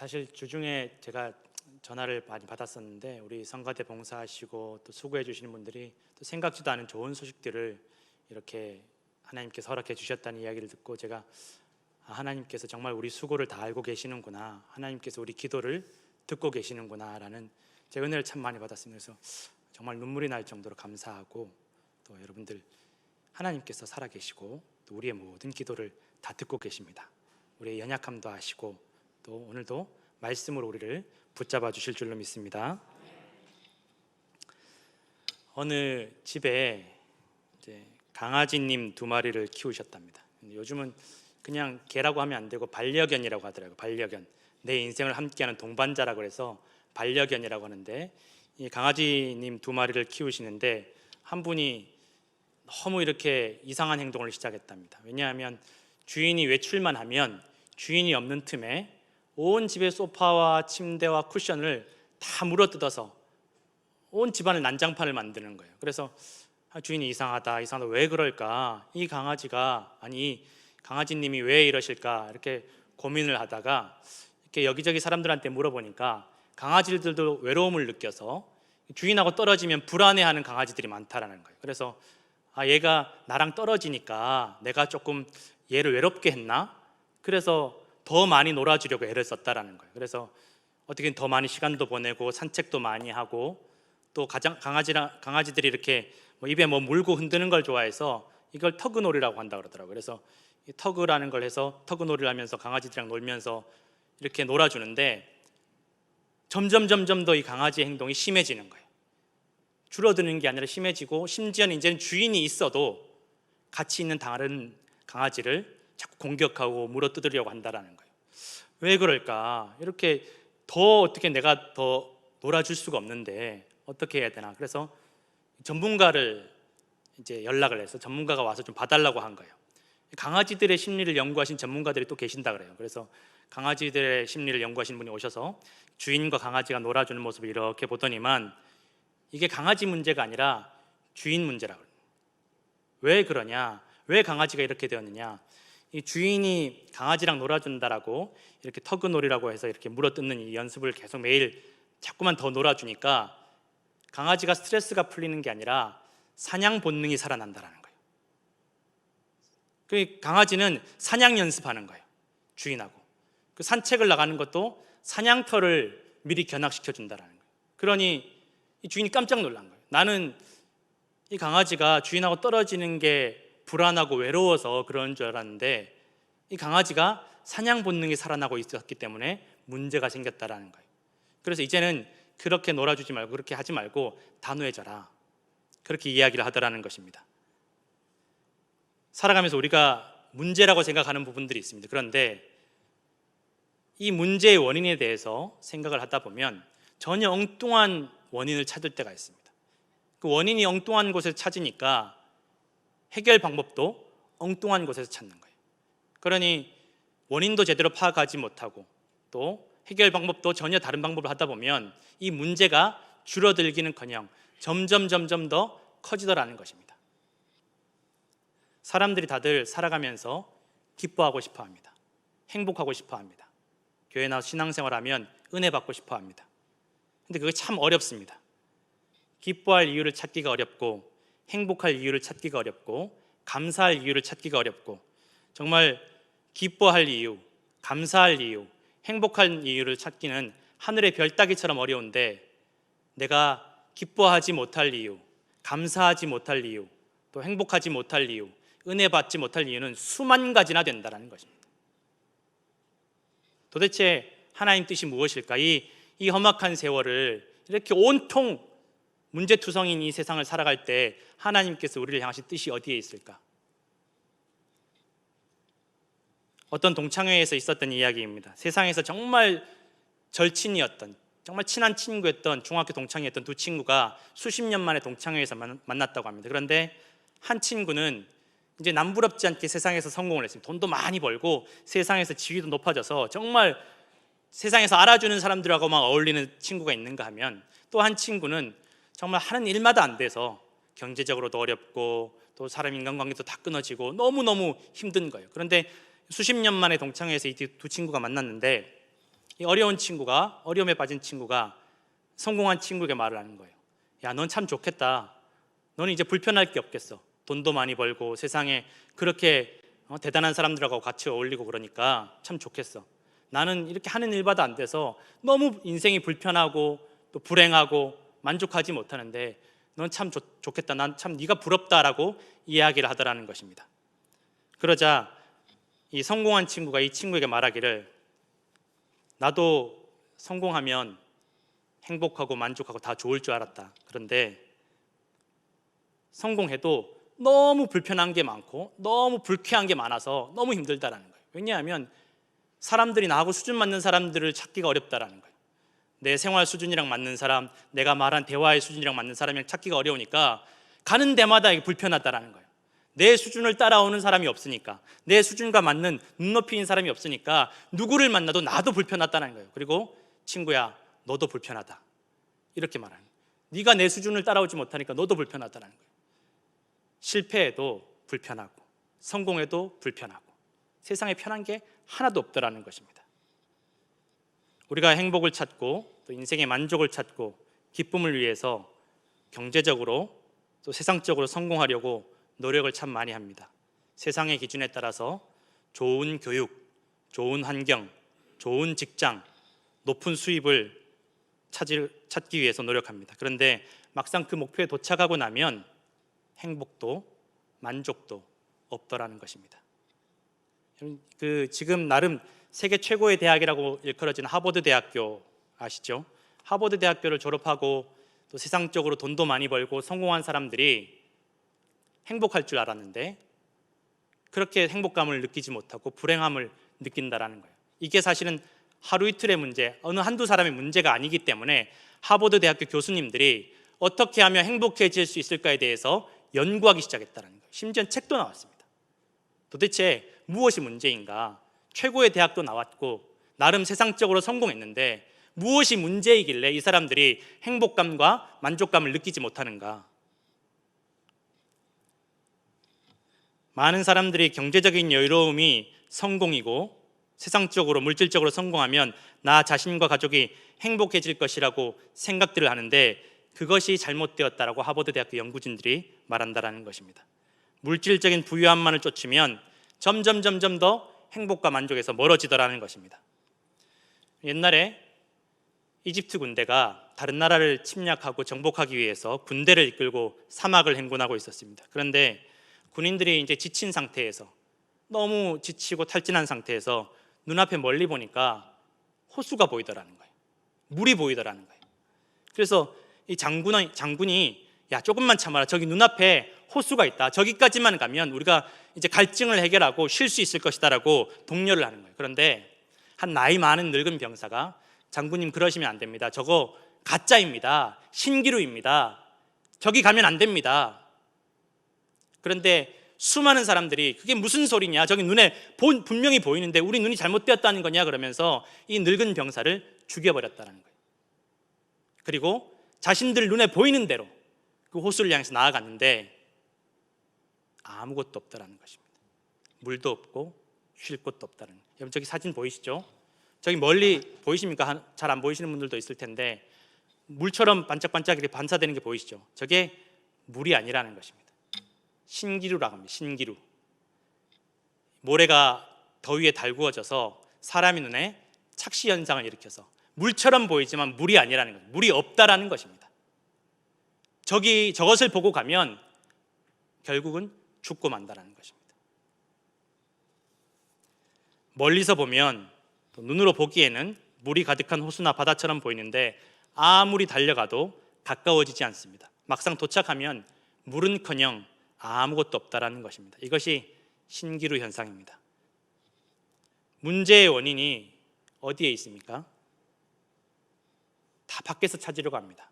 사실 주중에 제가 전화를 많이 받았었는데 우리 성가대 봉사하시고 또 수고해 주시는 분들이 또 생각지도 않은 좋은 소식들을 이렇게 하나님께서 허락해 주셨다는 이야기를 듣고 제가 하나님께서 정말 우리 수고를 다 알고 계시는구나, 하나님께서 우리 기도를 듣고 계시는구나 라는 제 은혜를 참 많이 받았습니다. 그래서 정말 눈물이 날 정도로 감사하고, 또 여러분들 하나님께서 살아계시고 또 우리의 모든 기도를 다 듣고 계십니다. 우리의 연약함도 아시고 또 오늘도 말씀으로 우리를 붙잡아 주실 줄로 믿습니다. 어느 집에 이제 강아지님 2마리를 키우셨답니다. 요즘은 그냥 개라고 하면 안 되고 반려견이라고 하더라고요. 반려견, 내 인생을 함께하는 동반자라고 해서 반려견이라고 하는데, 이 강아지님 2마리를 키우시는데 한 분이 너무 이렇게 이상한 행동을 시작했답니다. 왜냐하면 주인이 외출만 하면 주인이 없는 틈에 온 집의 소파와 침대와 쿠션을 다 물어뜯어서 온 집안을 난장판을 만드는 거예요. 그래서 주인이 이상하다, 왜 그럴까, 이 강아지님이 왜 이러실까 이렇게 고민을 하다가 이렇게 여기저기 사람들한테 물어보니까 강아지들도 외로움을 느껴서 주인하고 떨어지면 불안해하는 강아지들이 많다라는 거예요. 그래서 얘가 나랑 떨어지니까 내가 조금 얘를 외롭게 했나? 그래서 더 많이 놀아주려고 애를 썼다라는 거예요. 그래서 어떻게든 더 많이 시간도 보내고 산책도 많이 하고, 또 강아지들이 이렇게 입에 물고 흔드는 걸 좋아해서 이걸 터그놀이라고 한다 그러더라고요. 그래서 이 터그라는 걸 해서 터그놀이를 하면서 강아지들이랑 놀면서 이렇게 놀아주는데 점점 더 이 강아지의 행동이 심해지는 거예요. 줄어드는 게 아니라 심해지고, 심지어는 이제는 주인이 있어도 같이 있는 다른 강아지를 자꾸 공격하고 물어뜯으려고 한다라는 거예요. 왜 그럴까? 이렇게 어떻게 내가 더 놀아줄 수가 없는데 어떻게 해야 되나? 그래서 전문가를 이제 연락을 해서 전문가가 와서 좀 봐달라고 한 거예요. 강아지들의 심리를 연구하신 전문가들이 또 계신다 그래요. 그래서 강아지들의 심리를 연구하신 분이 오셔서 주인과 강아지가 놀아주는 모습을 이렇게 보더니만 이게 강아지 문제가 아니라 주인 문제라고 그래요. 왜 그러냐? 왜 강아지가 이렇게 되었느냐? 이 주인이 강아지랑 놀아준다라고 이렇게 터그놀이라고 해서 이렇게 물어뜯는 이 연습을 계속 매일 자꾸만 더 놀아주니까 강아지가 스트레스가 풀리는 게 아니라 사냥 본능이 살아난다라는 거예요. 그 강아지는 사냥 연습하는 거예요. 주인하고 그 산책을 나가는 것도 사냥터를 미리 견학시켜 준다라는 거예요. 그러니 이 주인이 깜짝 놀란 거예요. 나는 이 강아지가 주인하고 떨어지는 게 불안하고 외로워서 그런 줄 알았는데 이 강아지가 사냥 본능이 살아나고 있었기 때문에 문제가 생겼다라는 거예요. 그래서 이제는 그렇게 놀아주지 말고, 그렇게 하지 말고 단호해져라, 그렇게 이야기를 하더라는 것입니다. 살아가면서 우리가 문제라고 생각하는 부분들이 있습니다. 그런데 이 문제의 원인에 대해서 생각을 하다 보면 전혀 엉뚱한 원인을 찾을 때가 있습니다. 그 원인이 엉뚱한 곳에서 찾으니까 해결 방법도 엉뚱한 곳에서 찾는 거예요. 그러니 원인도 제대로 파악하지 못하고 또 해결 방법도 전혀 다른 방법을 하다 보면 이 문제가 줄어들기는커녕 점점 더 커지더라는 것입니다. 사람들이 다들 살아가면서 기뻐하고 싶어 합니다. 행복하고 싶어 합니다. 교회 나와서 신앙생활하면 은혜 받고 싶어 합니다. 근데 그게 참 어렵습니다. 기뻐할 이유를 찾기가 어렵고, 행복할 이유를 찾기가 어렵고, 감사할 이유를 찾기가 어렵고, 정말 기뻐할 이유, 감사할 이유, 행복할 이유를 찾기는 하늘의 별 따기처럼 어려운데, 내가 기뻐하지 못할 이유, 감사하지 못할 이유, 또 행복하지 못할 이유, 은혜 받지 못할 이유는 수만 가지나 된다는 것입니다. 도대체 하나님 뜻이 무엇일까? 이 험악한 세월을 이렇게 온통 문제투성인 이 세상을 살아갈 때 하나님께서 우리를 향하신 뜻이 어디에 있을까? 어떤 동창회에서 있었던 이야기입니다. 세상에서 정말 절친이었던, 정말 친한 친구였던 중학교 동창이었던 2 친구가 수십 년 만에 동창회에서 만났다고 합니다. 그런데 한 친구는 이제 남부럽지 않게 세상에서 성공을 했습니다. 돈도 많이 벌고 세상에서 지위도 높아져서 정말 세상에서 알아주는 사람들하고만 어울리는 친구가 있는가 하면, 또 한 친구는 정말 하는 일마다 안 돼서 경제적으로도 어렵고 또 사람 인간관계도 다 끊어지고 너무너무 힘든 거예요. 그런데 수십 년 만에 동창회에서 이 2 친구가 만났는데 이 어려움에 빠진 친구가 성공한 친구에게 말을 하는 거예요. 야, 넌 참 좋겠다. 너는 이제 불편할 게 없겠어. 돈도 많이 벌고 세상에 그렇게 대단한 사람들하고 같이 어울리고 그러니까 참 좋겠어. 나는 이렇게 하는 일마다 안 돼서 너무 인생이 불편하고 또 불행하고 만족하지 못하는데 넌 참 좋겠다. 난 참 네가 부럽다라고 이야기를 하더라는 것입니다. 그러자 이 성공한 친구가 이 친구에게 말하기를, 나도 성공하면 행복하고 만족하고 다 좋을 줄 알았다. 그런데 성공해도 너무 불편한 게 많고 너무 불쾌한 게 많아서 너무 힘들다라는 거예요. 왜냐하면 사람들이 나하고 수준 맞는 사람들을 찾기가 어렵다라는 거예요. 내 생활 수준이랑 맞는 사람, 내가 말한 대화의 수준이랑 맞는 사람이랑 찾기가 어려우니까 가는 데마다 이게 불편하다라는 거예요. 내 수준을 따라오는 사람이 없으니까, 내 수준과 맞는 눈높이인 사람이 없으니까 누구를 만나도 나도 불편하다는 거예요. 그리고 친구야, 너도 불편하다, 이렇게 말하는 거예요. 네가 내 수준을 따라오지 못하니까 너도 불편하다는 거예요. 실패해도 불편하고 성공해도 불편하고 세상에 편한 게 하나도 없더라는 것입니다. 우리가 행복을 찾고 또 인생의 만족을 찾고 기쁨을 위해서 경제적으로 또 세상적으로 성공하려고 노력을 참 많이 합니다. 세상의 기준에 따라서 좋은 교육, 좋은 환경, 좋은 직장, 높은 수입을 찾기 위해서 노력합니다. 그런데 막상 그 목표에 도착하고 나면 행복도 만족도 없더라는 것입니다. 지금 나름 세계 최고의 대학이라고 일컬어지는 하버드 대학교 아시죠? 하버드 대학교를 졸업하고 또 세상적으로 돈도 많이 벌고 성공한 사람들이 행복할 줄 알았는데 그렇게 행복감을 느끼지 못하고 불행함을 느낀다라는 거예요. 이게 사실은 하루 이틀의 문제, 어느 한두 사람의 문제가 아니기 때문에 하버드 대학교 교수님들이 어떻게 하면 행복해질 수 있을까에 대해서 연구하기 시작했다는 거예요. 심지어 책도 나왔습니다. 도대체 무엇이 문제인가? 최고의 대학도 나왔고 나름 세상적으로 성공했는데 무엇이 문제이길래 이 사람들이 행복감과 만족감을 느끼지 못하는가? 많은 사람들이 경제적인 여유로움이 성공이고 세상적으로 물질적으로 성공하면 나 자신과 가족이 행복해질 것이라고 생각들을 하는데 그것이 잘못되었다라고 하버드 대학교 연구진들이 말한다라는 것입니다. 물질적인 부유함만을 쫓으면 점점 더 행복과 만족에서 멀어지더라는 것입니다. 옛날에 이집트 군대가 다른 나라를 침략하고 정복하기 위해서 군대를 이끌고 사막을 행군하고 있었습니다. 그런데 군인들이 이제 지친 상태에서 너무 지치고 탈진한 상태에서 눈앞에 멀리 보니까 호수가 보이더라는 거예요. 물이 보이더라는 거예요. 그래서 이 장군이 야, 조금만 참아라. 저기 눈앞에 호수가 있다. 저기까지만 가면 우리가 이제 갈증을 해결하고 쉴 수 있을 것이다라고 독려를 하는 거예요. 그런데 한 나이 많은 늙은 병사가 장군님 그러시면 안 됩니다. 저거 가짜입니다. 신기루입니다. 저기 가면 안 됩니다. 그런데 수많은 사람들이 그게 무슨 소리냐, 저기 눈에 분명히 보이는데 우리 눈이 잘못되었다는 거냐 그러면서 이 늙은 병사를 죽여버렸다는 거예요. 그리고 자신들 눈에 보이는 대로 그 호수를 향해서 나아갔는데 아무것도 없다는 것입니다. 물도 없고 쉴 곳도 없다는 거예요. 여러분 저기 사진 보이시죠? 저기 멀리 보이십니까? 잘 안 보이시는 분들도 있을 텐데 물처럼 반짝반짝 이렇게 반사되는 게 보이시죠? 저게 물이 아니라는 것입니다. 신기루라고 합니다. 신기루. 모래가 더위에 달구어져서 사람의 눈에 착시 현상을 일으켜서 물처럼 보이지만 물이 아니라는 거예요. 물이 없다라는 것입니다. 저것을 보고 가면 결국은 죽고 만다라는 것입니다. 멀리서 보면 또 눈으로 보기에는 물이 가득한 호수나 바다처럼 보이는데 아무리 달려가도 가까워지지 않습니다. 막상 도착하면 물은커녕 아무것도 없다라는 것입니다. 이것이 신기루 현상입니다. 문제의 원인이 어디에 있습니까? 다 밖에서 찾으려고 합니다.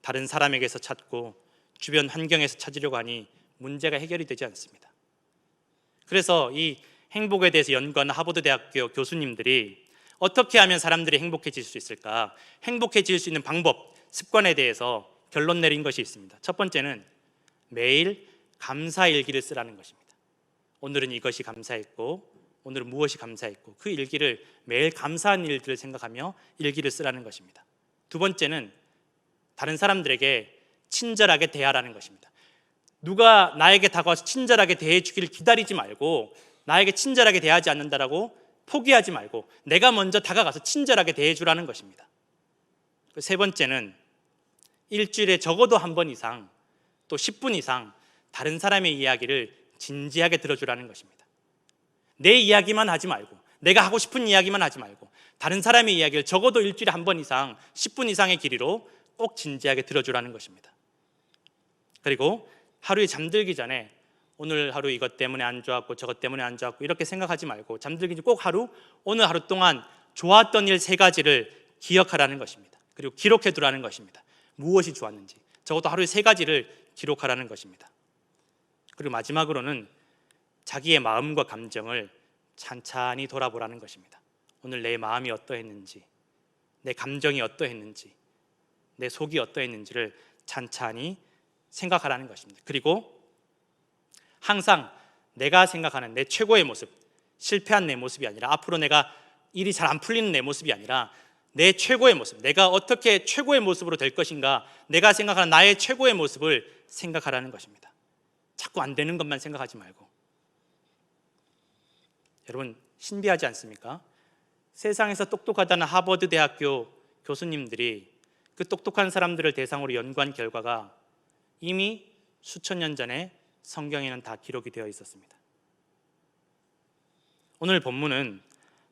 다른 사람에게서 찾고 주변 환경에서 찾으려고 하니 문제가 해결이 되지 않습니다. 그래서 이 행복에 대해서 연구하는 하버드 대학교 교수님들이 어떻게 하면 사람들이 행복해질 수 있을까? 행복해질 수 있는 방법, 습관에 대해서 결론 내린 것이 있습니다. 첫 번째는 매일 감사일기를 쓰라는 것입니다. 오늘은 이것이 감사했고 오늘은 무엇이 감사했고 그 일기를 매일 감사한 일들을 생각하며 일기를 쓰라는 것입니다. 두 번째는 다른 사람들에게 친절하게 대하라는 것입니다. 누가 나에게 다가와서 친절하게 대해주기를 기다리지 말고 나에게 친절하게 대하지 않는다라고 포기하지 말고 내가 먼저 다가가서 친절하게 대해주라는 것입니다. 세 번째는 일주일에 적어도 한 번 이상 또 10분 이상 다른 사람의 이야기를 진지하게 들어주라는 것입니다. 내 이야기만 하지 말고 내가 하고 싶은 이야기만 하지 말고 다른 사람의 이야기를 적어도 일주일에 한 번 이상 10분 이상의 길이로 꼭 진지하게 들어주라는 것입니다. 그리고 하루에 잠들기 전에 오늘 하루 이것 때문에 안 좋았고 저것 때문에 안 좋았고 이렇게 생각하지 말고 잠들기 전에 꼭 오늘 하루 동안 좋았던 일 3가지를 기억하라는 것입니다. 그리고 기록해 두라는 것입니다. 무엇이 좋았는지 적어도 하루에 3가지를 기록하라는 것입니다. 그리고 마지막으로는 자기의 마음과 감정을 찬찬히 돌아보라는 것입니다. 오늘 내 마음이 어떠했는지, 내 감정이 어떠했는지, 내 속이 어떠했는지를 찬찬히 생각하라는 것입니다. 그리고 항상 내가 생각하는 내 최고의 모습, 실패한 내 모습이 아니라 앞으로 내가 일이 잘 안 풀리는 내 모습이 아니라 내 최고의 모습, 내가 어떻게 최고의 모습으로 될 것인가, 내가 생각하는 나의 최고의 모습을 생각하라는 것입니다. 자꾸 안 되는 것만 생각하지 말고. 여러분 신비하지 않습니까? 세상에서 똑똑하다는 하버드 대학교 교수님들이 그 똑똑한 사람들을 대상으로 연구한 결과가 이미 수천 년 전에 성경에는 다 기록이 되어 있었습니다. 오늘 본문은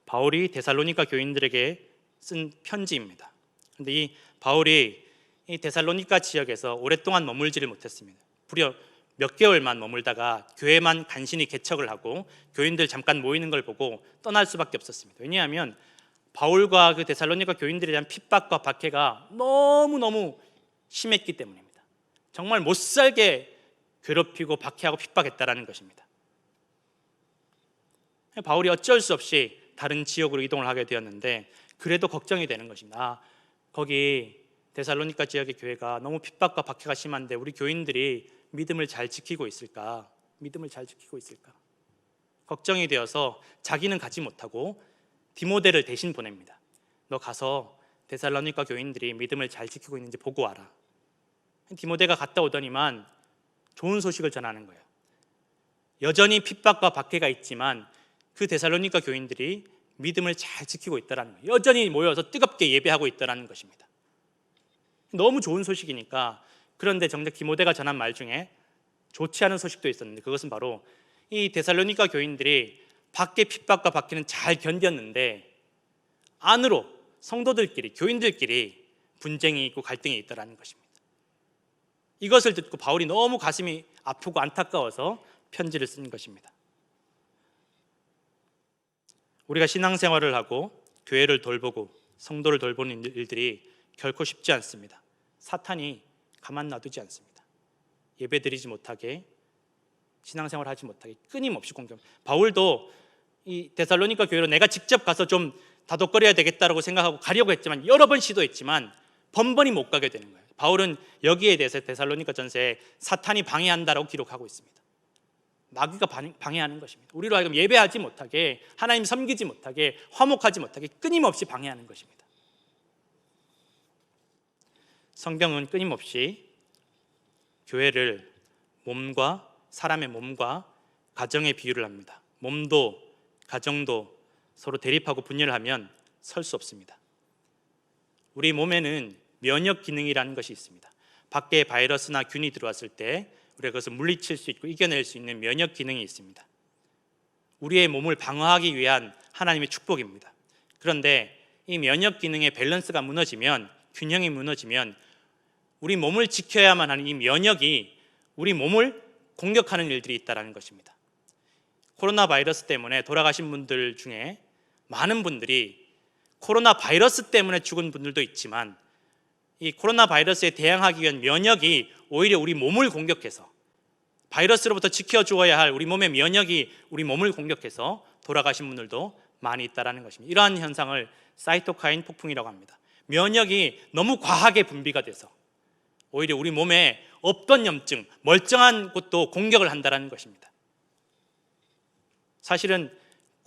바울이 데살로니가 교인들에게 쓴 편지입니다. 그런데 이 바울이 이 데살로니가 지역에서 오랫동안 머물지를 못했습니다. 무려 몇 개월만 머물다가 교회만 간신히 개척을 하고 교인들 잠깐 모이는 걸 보고 떠날 수밖에 없었습니다. 왜냐하면 바울과 그 데살로니가 교인들에 대한 핍박과 박해가 너무너무 심했기 때문입니다. 정말 못살게 괴롭히고 박해하고 핍박했다라는 것입니다. 바울이 어쩔 수 없이 다른 지역으로 이동을 하게 되었는데 그래도 걱정이 되는 것입니다. 거기 데살로니가 지역의 교회가 너무 핍박과 박해가 심한데 우리 교인들이 믿음을 잘 지키고 있을까? 믿음을 잘 지키고 있을까? 걱정이 되어서 자기는 가지 못하고 디모데를 대신 보냅니다. 너 가서 데살로니가 교인들이 믿음을 잘 지키고 있는지 보고 와라. 디모데가 갔다 오더니만 좋은 소식을 전하는 거예요. 여전히 핍박과 박해가 있지만 그 데살로니가 교인들이 믿음을 잘 지키고 있다는 거예요. 여전히 모여서 뜨겁게 예배하고 있다는 것입니다. 너무 좋은 소식이니까. 그런데 정작 디모데가 전한 말 중에 좋지 않은 소식도 있었는데 그것은 바로 이 데살로니가 교인들이 밖의 핍박과 박해는 잘 견뎠는데 안으로 성도들끼리 교인들끼리 분쟁이 있고 갈등이 있다는 것입니다. 이것을 듣고 바울이 너무 가슴이 아프고 안타까워서 편지를 쓴 것입니다. 우리가 신앙생활을 하고 교회를 돌보고 성도를 돌보는 일들이 결코 쉽지 않습니다. 사탄이 가만 놔두지 않습니다. 예배드리지 못하게, 신앙생활하지 못하게 끊임없이 공격합니다. 바울도 이 데살로니가 교회로 내가 직접 가서 좀 다독거려야 되겠다라고 생각하고 가려고 했지만 여러 번 시도했지만 번번이 못 가게 되는 거예요. 바울은 여기에 대해서 데살로니가 전서에 사탄이 방해한다라고 기록하고 있습니다. 마귀가 방해하는 것입니다. 우리로 하여금 예배하지 못하게, 하나님 섬기지 못하게, 화목하지 못하게 끊임없이 방해하는 것입니다. 성경은 끊임없이 교회를 몸과 사람의 몸과 가정의 비유를 합니다. 몸도 가정도 서로 대립하고 분열을 하면 설 수 없습니다. 우리 몸에는 면역 기능이라는 것이 있습니다. 밖에 바이러스나 균이 들어왔을 때 우리가 그것을 물리칠 수 있고 이겨낼 수 있는 면역 기능이 있습니다. 우리의 몸을 방어하기 위한 하나님의 축복입니다. 그런데 이 면역 기능의 밸런스가 무너지면, 균형이 무너지면 우리 몸을 지켜야만 하는 이 면역이 우리 몸을 공격하는 일들이 있다는 것입니다. 코로나 바이러스 때문에 돌아가신 분들 중에 많은 분들이 코로나 바이러스 때문에 죽은 분들도 있지만 이 코로나 바이러스에 대항하기 위한 면역이 오히려 우리 몸을 공격해서, 바이러스로부터 지켜주어야 할 우리 몸의 면역이 우리 몸을 공격해서 돌아가신 분들도 많이 있다는 것입니다. 이러한 현상을 사이토카인 폭풍이라고 합니다. 면역이 너무 과하게 분비가 돼서 오히려 우리 몸에 없던 염증, 멀쩡한 곳도 공격을 한다는 것입니다. 사실은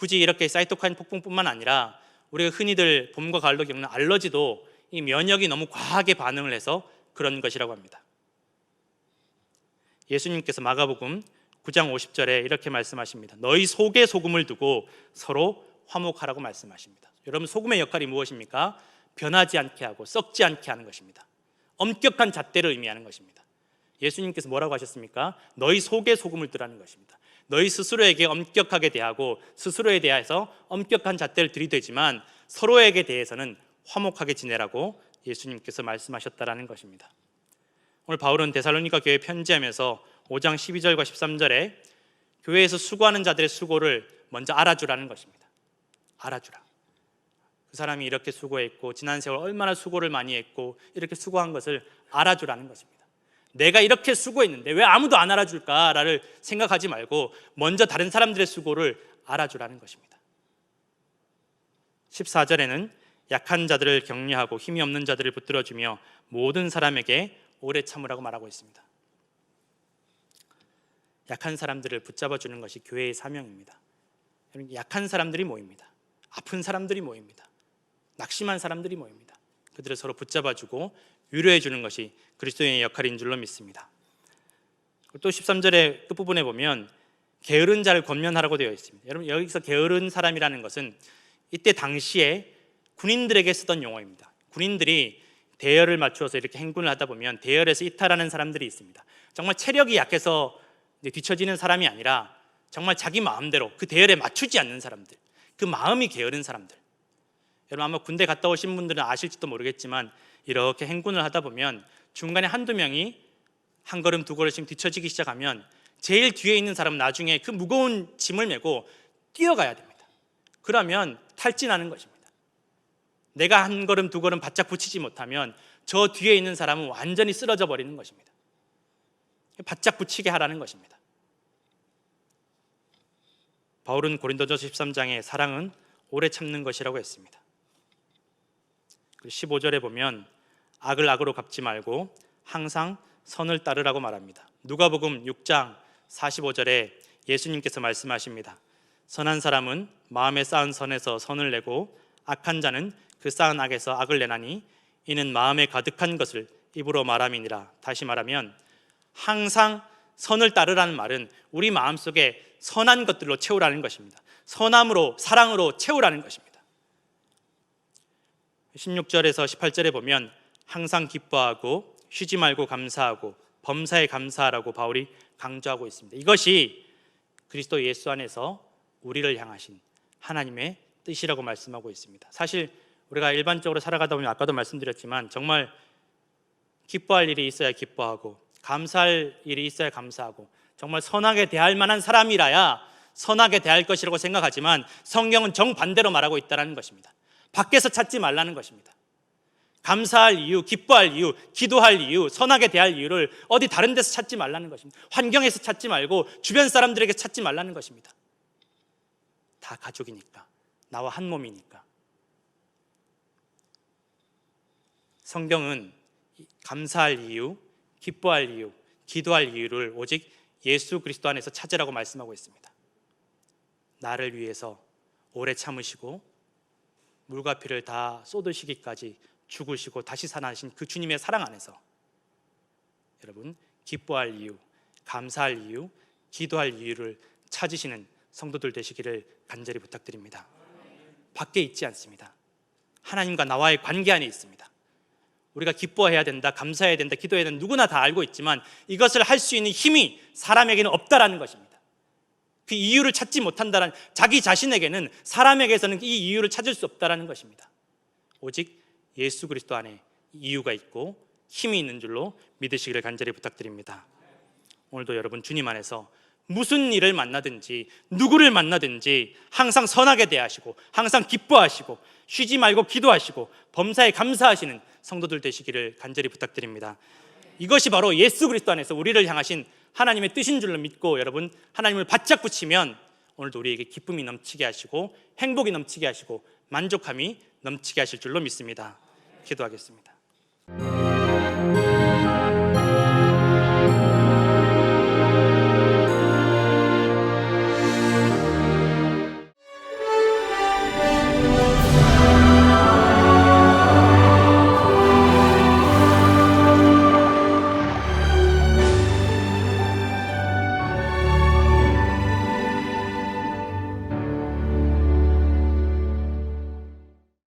굳이 이렇게 사이토카인 폭풍뿐만 아니라 우리가 흔히들 봄과 가을로 겪는 알러지도 이 면역이 너무 과하게 반응을 해서 그런 것이라고 합니다. 예수님께서 마가복음 9장 50절에 이렇게 말씀하십니다. 너희 속에 소금을 두고 서로 화목하라고 말씀하십니다. 여러분, 소금의 역할이 무엇입니까? 변하지 않게 하고 썩지 않게 하는 것입니다. 엄격한 잣대를 의미하는 것입니다. 예수님께서 뭐라고 하셨습니까? 너희 속에 소금을 두라는 것입니다. 너희 스스로에게 엄격하게 대하고 스스로에 대해서 엄격한 잣대를 들이대지만 서로에게 대해서는 화목하게 지내라고 예수님께서 말씀하셨다라는 것입니다. 오늘 바울은 데살로니가 교회에 편지하면서 5장 12절과 13절에 교회에서 수고하는 자들의 수고를 먼저 알아주라는 것입니다. 알아주라. 그 사람이 이렇게 수고했고 지난 세월 얼마나 수고를 많이 했고 이렇게 수고한 것을 알아주라는 것입니다. 내가 이렇게 수고했는데 왜 아무도 안 알아줄까를 생각하지 말고 먼저 다른 사람들의 수고를 알아주라는 것입니다. 14절에는 약한 자들을 격려하고 힘이 없는 자들을 붙들어주며 모든 사람에게 오래 참으라고 말하고 있습니다. 약한 사람들을 붙잡아주는 것이 교회의 사명입니다. 약한 사람들이 모입니다. 아픈 사람들이 모입니다. 낙심한 사람들이 모입니다. 그들을 서로 붙잡아주고 위로해주는 것이 그리스도인의 역할인 줄로 믿습니다. 또 13절의 끝부분에 보면 게으른 자를 권면하라고 되어 있습니다. 여러분, 여기서 게으른 사람이라는 것은 이때 당시에 군인들에게 쓰던 용어입니다. 군인들이 대열을 맞추어서 이렇게 행군을 하다 보면 대열에서 이탈하는 사람들이 있습니다. 정말 체력이 약해서 뒤처지는 사람이 아니라 정말 자기 마음대로 그 대열에 맞추지 않는 사람들, 그 마음이 게으른 사람들. 여러분, 아마 군대 갔다 오신 분들은 아실지도 모르겠지만 이렇게 행군을 하다 보면 중간에 한두 명이 한 걸음 두 걸음씩 뒤처지기 시작하면 제일 뒤에 있는 사람은 나중에 그 무거운 짐을 메고 뛰어가야 됩니다. 그러면 탈진하는 것입니다. 내가 한 걸음 두 걸음 바짝 붙이지 못하면 저 뒤에 있는 사람은 완전히 쓰러져 버리는 것입니다. 바짝 붙이게 하라는 것입니다. 바울은 고린도전서 13장에 사랑은 오래 참는 것이라고 했습니다. 15절에 보면 악을 악으로 갚지 말고 항상 선을 따르라고 말합니다. 누가복음 6장 45절에 예수님께서 말씀하십니다. 선한 사람은 마음에 쌓은 선에서 선을 내고 악한 자는 그 쌓은 악에서 악을 내나니 이는 마음에 가득한 것을 입으로 말함이니라. 다시 말하면 항상 선을 따르라는 말은 우리 마음속에 선한 것들로 채우라는 것입니다. 선함으로, 사랑으로 채우라는 것입니다. 16절에서 18절에 보면 항상 기뻐하고 쉬지 말고 감사하고 범사에 감사하라고 바울이 강조하고 있습니다. 이것이 그리스도 예수 안에서 우리를 향하신 하나님의 뜻이라고 말씀하고 있습니다. 사실 우리가 일반적으로 살아가다 보면 아까도 말씀드렸지만 정말 기뻐할 일이 있어야 기뻐하고 감사할 일이 있어야 감사하고 정말 선하게 대할 만한 사람이라야 선하게 대할 것이라고 생각하지만 성경은 정반대로 말하고 있다는 것입니다. 밖에서 찾지 말라는 것입니다. 감사할 이유, 기뻐할 이유, 기도할 이유, 선하게 대할 이유를 어디 다른 데서 찾지 말라는 것입니다. 환경에서 찾지 말고 주변 사람들에게 찾지 말라는 것입니다. 다 가족이니까, 나와 한 몸이니까. 성경은 감사할 이유, 기뻐할 이유, 기도할 이유를 오직 예수 그리스도 안에서 찾으라고 말씀하고 있습니다. 나를 위해서 오래 참으시고 물과 피를 다 쏟으시기까지 죽으시고 다시 살아나신 그 주님의 사랑 안에서 여러분, 기뻐할 이유, 감사할 이유, 기도할 이유를 찾으시는 성도들 되시기를 간절히 부탁드립니다. 밖에 있지 않습니다. 하나님과 나와의 관계 안에 있습니다. 우리가 기뻐해야 된다, 감사해야 된다, 기도해야 된다, 누구나 다 알고 있지만 이것을 할 수 있는 힘이 사람에게는 없다라는 것입니다. 그 이유를 찾지 못한다는, 자기 자신에게는, 사람에게서는 이 이유를 찾을 수 없다라는 것입니다. 오직 예수 그리스도 안에 이유가 있고 힘이 있는 줄로 믿으시기를 간절히 부탁드립니다. 오늘도 여러분 주님 안에서 무슨 일을 만나든지 누구를 만나든지 항상 선하게 대하시고 항상 기뻐하시고 쉬지 말고 기도하시고 범사에 감사하시는 성도들 되시기를 간절히 부탁드립니다. 이것이 바로 예수 그리스도 안에서 우리를 향하신 하나님의 뜻인 줄로 믿고 여러분 하나님을 바짝 붙이면 오늘도 우리에게 기쁨이 넘치게 하시고 행복이 넘치게 하시고 만족함이 넘치게 하실 줄로 믿습니다. 기도하겠습니다.